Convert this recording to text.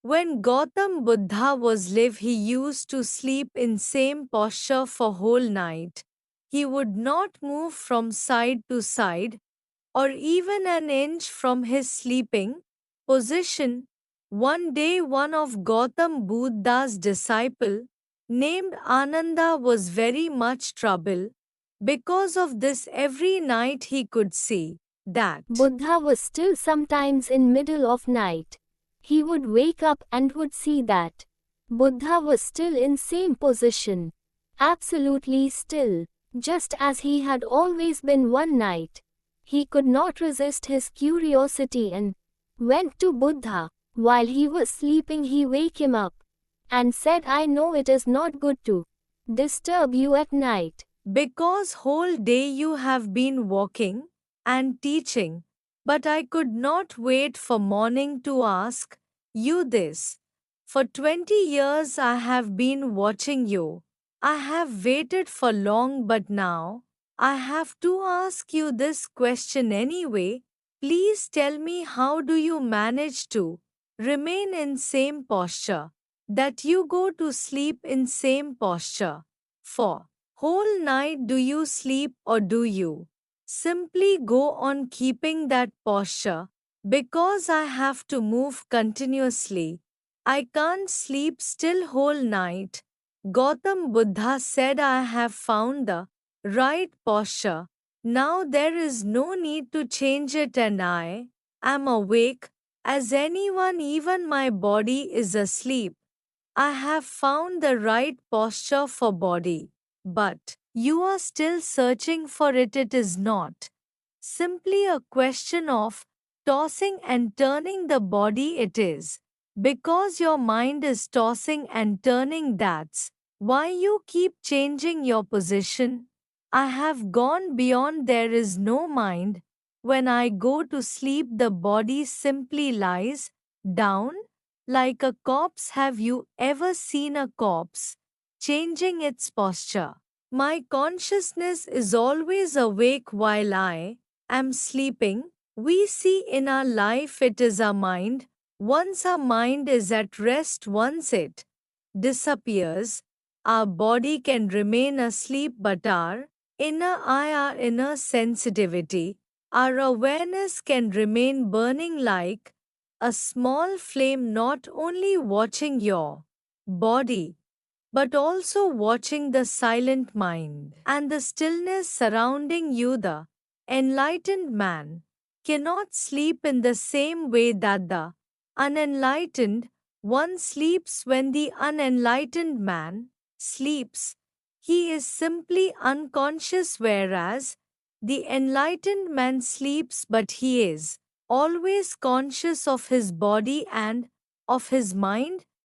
When Gautam Buddha was live, he used to sleep in same posture for whole night. He would not move from side to side or even an inch from his sleeping position. One day one of Gautam Buddha's disciple named Ananda was very much trouble. Because of this every night he could see that Buddha was still sometimes in middle of night. He would wake up and would see that Buddha was still in same position. Absolutely still, just as he had always been one night. He could not resist his curiosity and went to Buddha. While he was sleeping he wake him up and said, I know it is not good to disturb you at night. because whole day you have been walking and teaching, but I could not wait for morning to ask you this. For 20 years I have been watching you. I have waited for long, but now I have to ask you this question anyway. Please tell me, how do you manage to remain in same posture, that you go to sleep in same posture for whole night? Do you sleep or do you simply go on keeping that posture? Because I have to move continuously. I can't sleep still whole night. Gautam Buddha said, I have found the right posture. Now there is no need to change it, and I am awake as anyone, even my body is asleep. I have found the right posture for body. But you are still searching for it. It is not simply a question of tossing and turning the body. It is because your mind is tossing and turning, that's why you keep changing your position. I have gone beyond. There is no mind. When I go to sleep, the body simply lies down like a corpse. Have you ever seen a corpse changing its posture? My consciousness is always awake while I am sleeping. We see in our life it is our mind. Once our mind is at rest, once it disappears, our body can remain asleep, but our inner eye, our inner sensitivity, our awareness can remain burning like a small flame, not only watching your body but also watching the silent mind and the stillness surrounding you. The enlightened man cannot sleep in the same way that the unenlightened one sleeps. When the unenlightened man sleeps, he is simply unconscious, whereas the enlightened man sleeps, but he is always conscious of his body and of his mind.